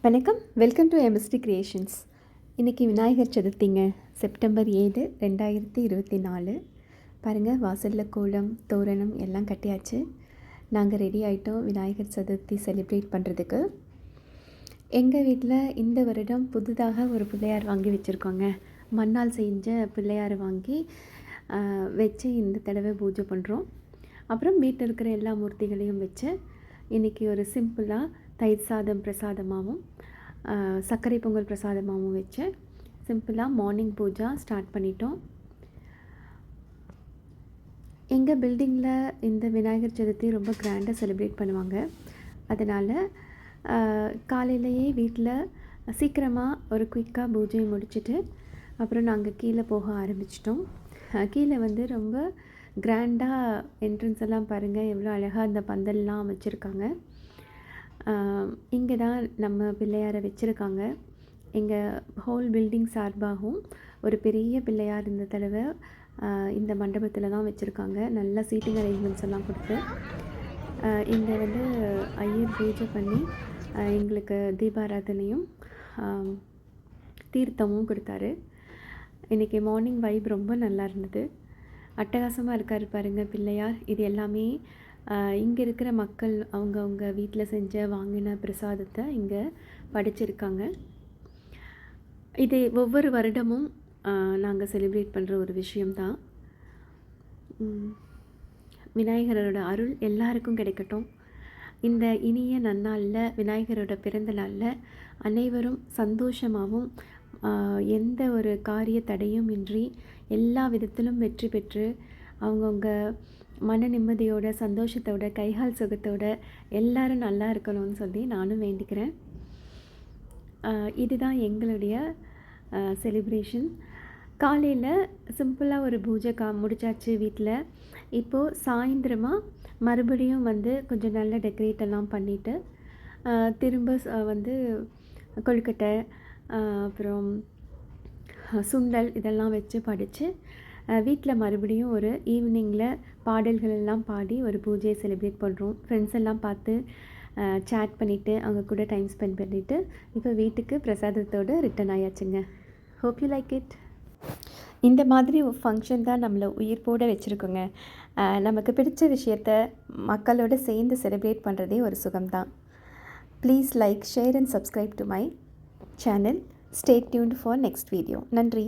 வணக்கம். Welcome to MST creations. இன்றைக்கி Vinayagar சதுர்த்திங்க. September 7, 2024. பாருங்கள், வாசலில் கோலம், தோரணம் எல்லாம் கட்டியாச்சு. நாங்கள் ரெடி ஆகிட்டோம் விநாயகர் சதுர்த்தி செலிப்ரேட் பண்ணுறதுக்கு. எங்கள் வீட்டில் இந்த வருடம் புதிதாக ஒரு பிள்ளையார் வாங்கி வச்சுருக்கோங்க. மண்ணால் செஞ்ச பிள்ளையார் வாங்கி வச்சு இந்த தடவை பூஜை பண்ணுறோம். அப்புறம் வீட்டில் இருக்கிற எல்லா மூர்த்திகளையும் வச்சு இன்றைக்கி ஒரு சிம்பிளாக தயிர் சாதம் பிரசாதமாகவும் சர்க்கரை பொங்கல் பிரசாதமாகவும் வச்சு சிம்பிளாக மார்னிங் பூஜா ஸ்டார்ட் பண்ணிட்டோம். எங்கள் பில்டிங்கில் இந்த விநாயகர் சதுர்த்தி ரொம்ப கிராண்டாக செலிப்ரேட் பண்ணுவாங்க. அதனால் காலையிலேயே வீட்டில் சீக்கிரமாக ஒரு குயிக்காக பூஜையை முடிச்சுட்டு அப்புறம் நாங்கள் கீழே போக ஆரம்பிச்சிட்டோம். கீழே ரொம்ப கிராண்டாக என்ட்ரன்ஸ் எல்லாம் பாருங்கள், எவ்வளோ அழகாக அந்த பந்தல்லாம் வச்சுருக்காங்க. இங்கே தான் நம்ம பிள்ளையாரை வச்சுருக்காங்க. எங்கள் ஹோல் பில்டிங் சார்பாகவும் ஒரு பெரிய பிள்ளையார் இந்த தடவை இந்த மண்டபத்தில் தான் வச்சுருக்காங்க. நல்ல சீட்டிங் அரேஞ்ச்மெண்ட்ஸ் எல்லாம் கொடுத்து இங்கே ஐயர் பூஜை பண்ணி எங்களுக்கு தீபாராதனையும் தீர்த்தமும் கொடுத்தாரு. இன்றைக்கி மார்னிங் வைப் ரொம்ப நல்லா இருந்தது. அட்டகாசமாக இருக்கார் பாருங்கள் பிள்ளையார். இது எல்லாமே இங்கே இருக்கிற மக்கள் அவங்கவுங்க வீட்டில் செஞ்ச வாங்கின பிரசாதத்தை இங்கே படிச்சிருக்காங்க. இது ஒவ்வொரு வருடமும் நாங்கள் செலிப்ரேட் பண்ணுற ஒரு விஷயம்தான். விநாயகரோட அருள் எல்லாருக்கும் கிடைக்கட்டும். இந்த இனிய நன்னாளில், விநாயகரோட பிறந்த நாளில் அனைவரும் சந்தோஷமாகவும் எந்த ஒரு காரிய தடையும் இன்றி எல்லா விதத்திலும் வெற்றி பெற்று அவங்கவுங்க மன நிம்மதியோட, சந்தோஷத்தோட, கைகால் சுகத்தோட எல்லாரும் நல்லா இருக்கணும்னு சொல்லி நானும் வேண்டிக்கிறேன். இதுதான் எங்களுடைய செலிப்ரேஷன். காலையில் சிம்பிளாக ஒரு பூஜை முடிச்சாச்சு வீட்டில். இப்போது சாயந்தரமாக மறுபடியும் கொஞ்சம் நல்ல டெக்கரேட் எல்லாம் பண்ணிவிட்டு திரும்ப கொழுக்கட்டை அப்புறம் சுண்டல் இதெல்லாம் வச்சு படித்து வீட்டில் மறுபடியும் ஒரு ஈவினிங்கில் பாடல்கள் எல்லாம் பாடி ஒரு பூஜையை செலிப்ரேட் பண்ணுறோம். ஃப்ரெண்ட்ஸ் எல்லாம் பார்த்து சேட் பண்ணிவிட்டு அவங்க கூட டைம் ஸ்பெண்ட் பண்ணிவிட்டு இப்போ வீட்டுக்கு பிரசாதத்தோடு ரிட்டன் ஆயாச்சுங்க. Hope you like it. இந்த மாதிரி ஒரு ஃபங்க்ஷன் தான் நம்மளை உயிர்ப்போடு வச்சுருக்கோங்க. நமக்கு பிடிச்ச விஷயத்த மக்களோடு சேர்ந்து செலிப்ரேட் பண்ணுறதே ஒரு சுகம்தான். Please like, share and subscribe to my channel. Stay tuned for next video. நன்றி.